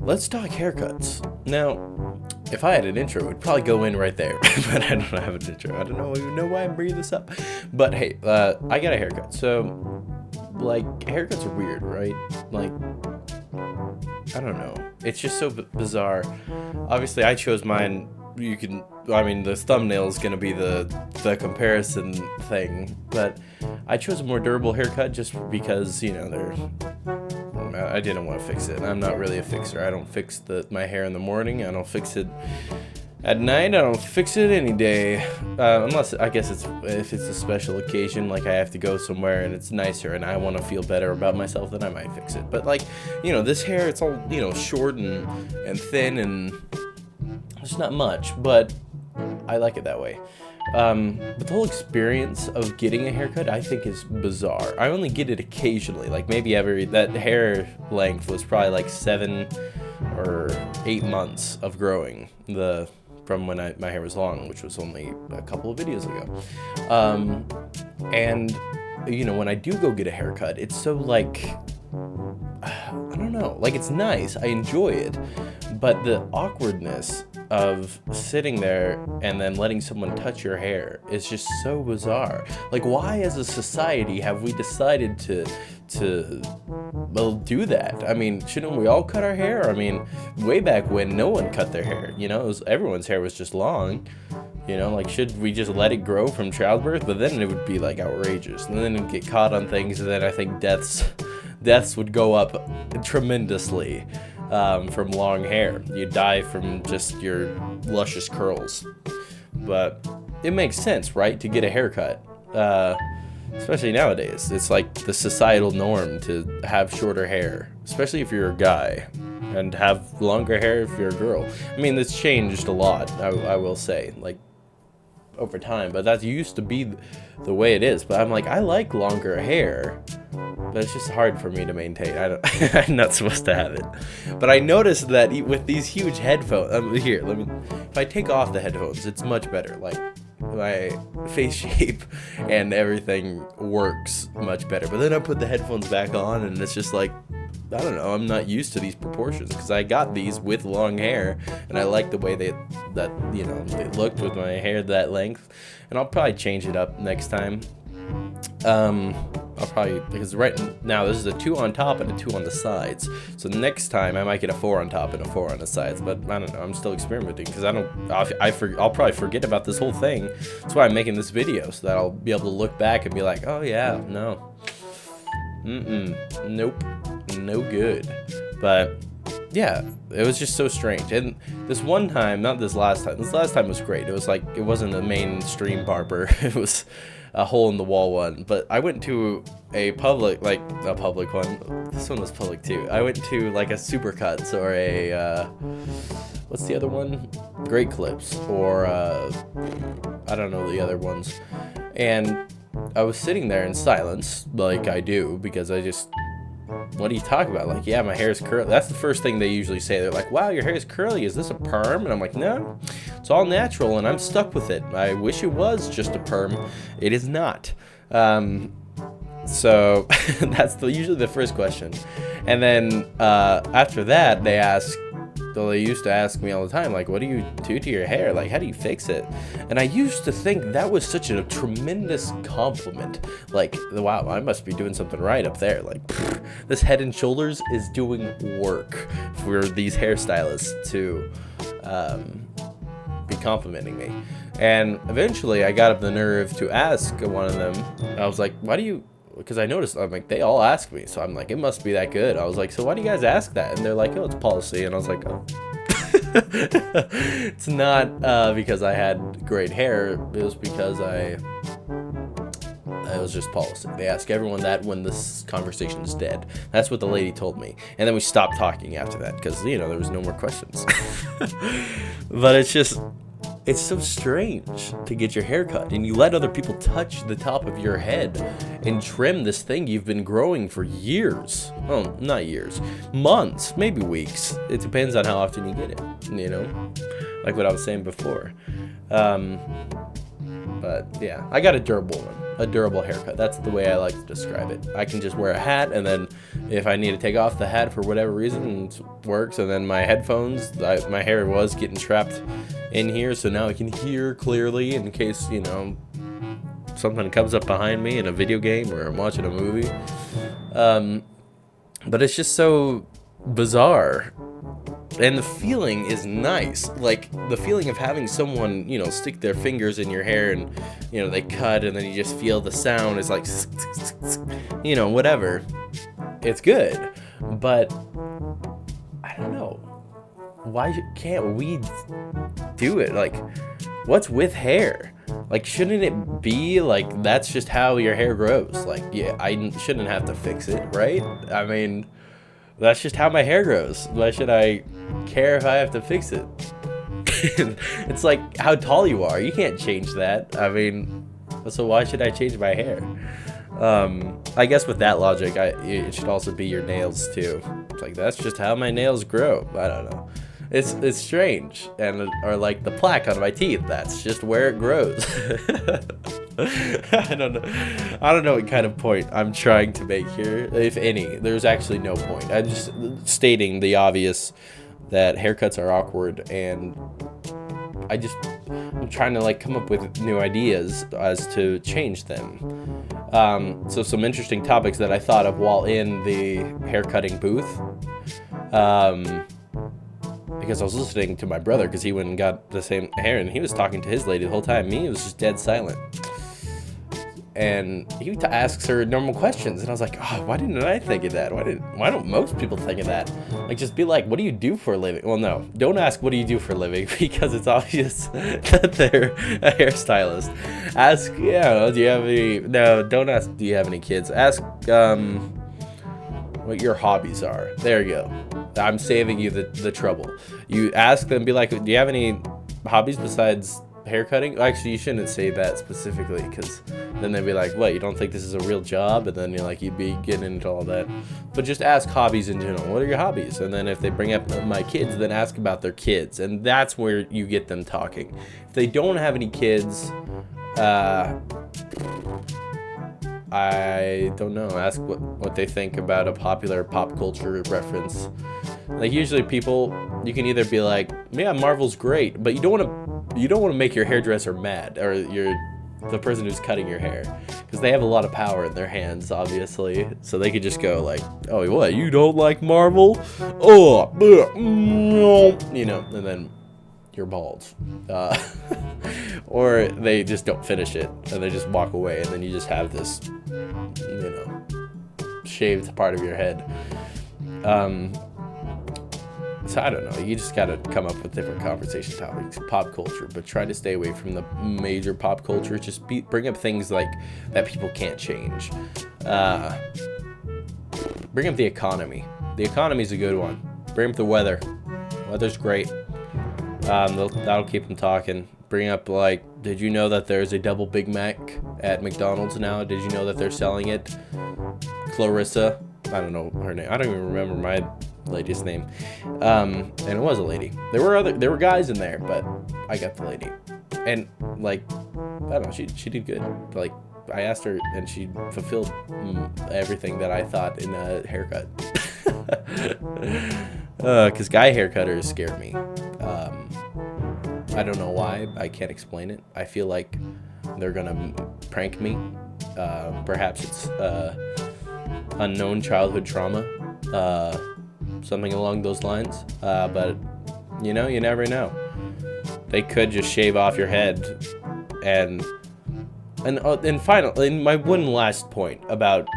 let's talk haircuts. Now, if I had an intro, it would probably go in right there, but I don't have an intro. I don't even know why I'm bringing this up. But hey, I got a haircut. So, like, haircuts are weird, right? Like, I don't know. It's just so bizarre. Obviously, I chose mine. The thumbnail is going to be the comparison thing, but I chose a more durable haircut just because, I didn't want to fix it. I'm not really a fixer. I don't fix my hair in the morning. I don't fix it at night. I don't fix it any day. Unless, I guess, if it's a special occasion, like I have to go somewhere and it's nicer and I want to feel better about myself, then I might fix it. But, like, this hair, it's all, short and thin and it's not much, but I like it that way. But the whole experience of getting a haircut, I think, is bizarre. I only get it occasionally, like maybe that hair length was probably like 7 or 8 months of growing from when my hair was long, which was only a couple of videos ago. And when I do go get a haircut, it's so like, I don't know, like it's nice, I enjoy it, but the awkwardness of sitting there and then letting someone touch your hair is just so bizarre. Like, why as a society have we decided to do that? I mean, shouldn't we all cut our hair? I mean, way back when, no one cut their hair, everyone's hair was just long. Like, should we just let it grow from childbirth? But then it would be like outrageous, and then it'd get caught on things, and then I think deaths would go up tremendously from long hair. You die from just your luscious curls. But it makes sense, right, to get a haircut. Especially nowadays. It's like the societal norm to have shorter hair, especially if you're a guy, and have longer hair if you're a girl. I mean, it's changed a lot, I will say, like, over time, but that used to be the way it is. But I'm like, I like longer hair, but it's just hard for me to maintain. I'm not supposed to have it. But I noticed that with these huge headphones, if I take off the headphones, it's much better. Like, my face shape and everything works much better. But then I put the headphones back on, and it's just like, I don't know, I'm not used to these proportions, because I got these with long hair, and I like the way they looked with my hair that length. And I'll probably change it up next time. Because right now this is a 2 on top and a 2 on the sides. So next time I might get a 4 on top and a 4 on the sides. But I don't know, I'm still experimenting, because I'll probably forget about this whole thing. That's why I'm making this video, so that I'll be able to look back and be like, oh yeah, no. Nope. No good. But yeah, it was just so strange. And this one time, not this last time was great. It was like, it wasn't a mainstream barber. It was a hole in the wall one. But I went to a public one. This one was public too. I went to like a Supercuts or a what's the other one? Great Clips, or I don't know the other ones. And I was sitting there in silence, like I do, because what are you talking about? Like, yeah, my hair is curly. That's the first thing they usually say. They're like, wow, your hair is curly. Is this a perm? And I'm like, no, it's all natural, and I'm stuck with it. I wish it was just a perm. It is not. So that's usually the first question. And then after that, they used to ask me all the time, like, what do you do to your hair? Like, how do you fix it? And I used to think that was such a tremendous compliment. Like, wow, I must be doing something right up there. Like, this Head and Shoulders is doing work for these hairstylists to be complimenting me. And eventually I got up the nerve to ask one of them. I was like, because I noticed, I'm like, they all ask me, so I'm like, it must be that good. I was like, so why do you guys ask that? And they're like, oh, it's policy. And I was like, oh. It's not because I had great hair. It was because it was just policy. They ask everyone that when this conversation is dead. That's what the lady told me. And then we stopped talking after that, because, there was no more questions. But it's so strange to get your hair cut, and you let other people touch the top of your head and trim this thing you've been growing for years. Well, not years, months, maybe weeks. It depends on how often you get it, like what I was saying before. But yeah, I got a durable one. a durable haircut. That's the way I like to describe it. I can just wear a hat, and then if I need to take off the hat for whatever reason, it works. And then my headphones, my hair was getting trapped in here, so now I can hear clearly in case, you know, something comes up behind me in a video game or I'm watching a movie. But it's just so bizarre. And the feeling is nice. Like, the feeling of having someone, you know, stick their fingers in your hair and, you know, they cut and then you just feel the sound is like, you know, whatever. It's good. But, I don't know. Why can't we do it? Like, what's with hair? Like, shouldn't it be like, that's just how your hair grows? Like, yeah, I shouldn't have to fix it, right? I mean, that's just how my hair grows. Why should I care if I have to fix it? It's like how tall you are. You can't change that. I mean, so why should I change my hair? I guess with that logic, it should also be your nails too. It's like, that's just how my nails grow. I don't know. It's strange. Or like the plaque on my teeth. That's just where it grows. I don't know what kind of point I'm trying to make here, if any. There's actually no point. I'm just stating the obvious, that haircuts are awkward, and I'm trying to like come up with new ideas as to change them. So some interesting topics that I thought of while in the haircutting booth. Because I was listening to my brother, because he went and got the same hair, and he was talking to his lady the whole time. Me, it was just dead silent. And he asks her normal questions, and I was like, oh, why didn't I think of that? Why don't most people think of that? Like, just be like, what do you do for a living? Well, no, don't ask what do you do for a living, because it's obvious that they're a hairstylist. Ask, yeah, do you have any? No, don't ask, do you have any kids? Ask what your hobbies are. There you go. I'm saving you the trouble. You ask them, be like, do you have any hobbies besides haircutting? Actually, you shouldn't say that specifically, because then they'd be like, what, you don't think this is a real job? And then you're like, you'd be getting into all that. But just ask hobbies in general. What are your hobbies? And then if they bring up my kids, then ask about their kids. And that's where you get them talking. If they don't have any kids, I don't know. Ask what they think about a popular pop culture reference. Like, usually people, you can either be like, yeah, Marvel's great, but you don't want to make your hairdresser mad, or the person who's cutting your hair, because they have a lot of power in their hands, obviously. So they could just go like, oh, what, you don't like Marvel? Oh, you know, and then you're bald. Or they just don't finish it, and they just walk away, and then you just have this, you know, shaved part of your head. So I don't know, you just gotta come up with different conversation topics, pop culture, but try to stay away from the major pop culture. Just bring up things like that people can't change. Bring up the economy. The economy's a good one. Bring up the weather. Weather's great. That'll keep them talking. Bring up, like, did you know that there's a double Big Mac at McDonald's now? Did you know that they're selling it? Clarissa, I don't know her name. I don't even remember my lady's name. And it was a lady. There were guys in there, but I got the lady. And like, I don't know, she did good. Like, I asked her, and she fulfilled everything that I thought in a haircut. Because guy haircutters scare me. I don't know why. I can't explain it. I feel like they're gonna prank me. Perhaps it's unknown childhood trauma. Something along those lines. But, you know, you never know. They could just shave off your head. And finally, my one last point about,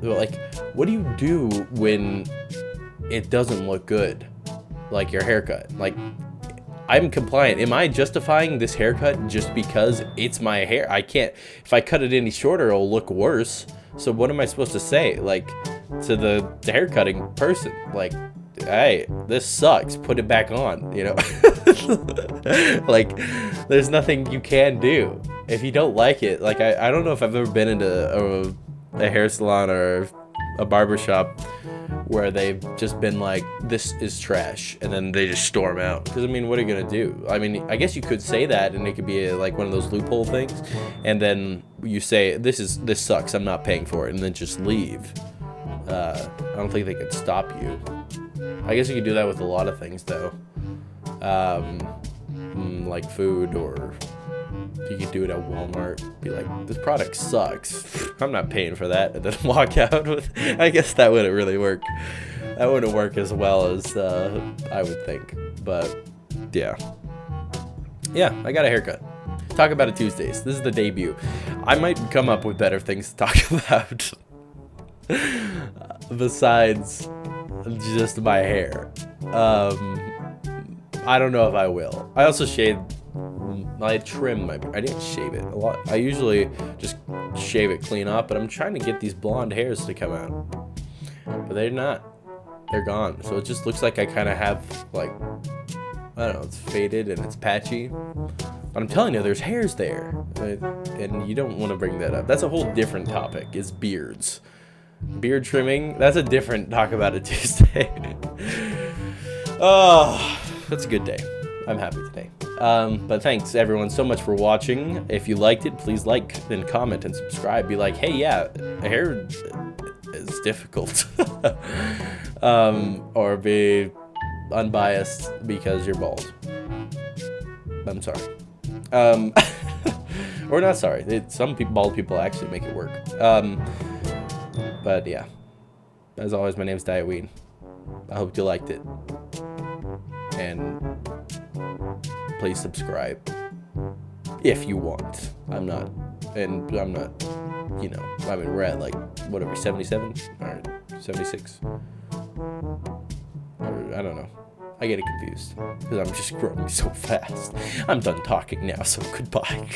like, what do you do when it doesn't look good? Like your haircut. Like, I'm compliant. Am I justifying this haircut just because it's my hair? I can't. If I cut it any shorter, it'll look worse. So what am I supposed to say, like, to the haircutting person? Like, hey, this sucks. Put it back on, you know? Like, there's nothing you can do. If you don't like it, like, I don't know if I've ever been into a hair salon or a barbershop where they've just been like, this is trash, and then they just storm out. Because I mean, what are you gonna do? I mean, I guess you could say that, and it could be like one of those loophole things, and then you say, this sucks, I'm not paying for it, and then just leave. I don't think they could stop you. I guess you could do that with a lot of things, though. Like food, or you could do it at Walmart. Be like, this product sucks, I'm not paying for that, and then walk out with. I guess that wouldn't really work. That wouldn't work as well as I would think. But yeah, I got a haircut. Talk about it Tuesdays. This is the debut. I might come up with better things to talk about besides just my hair. I don't know if I will. I also shaved. I trimmed my beard. I didn't shave it a lot. I usually just shave it clean up, but I'm trying to get these blonde hairs to come out. But they're not. They're gone. So it just looks like I kind of have, like, I don't know, it's faded and it's patchy. But I'm telling you, there's hairs there. And you don't want to bring that up. That's a whole different topic, is beards. Beard trimming, that's a different talk about it Tuesday. Oh, that's a good day. I'm happy today. But thanks everyone so much for watching. If you liked it, please like and comment and subscribe. Be like, hey, yeah, hair is difficult. Or be unbiased because you're bald. I'm sorry. Or not sorry. Some bald people actually make it work. But yeah, as always, my name's Diet Weed. I hope you liked it. And please subscribe if you want. I'm not, you know, I mean, we're at like, whatever, 77 or 76, or I don't know. I get it confused because I'm just growing so fast. I'm done talking now, so goodbye.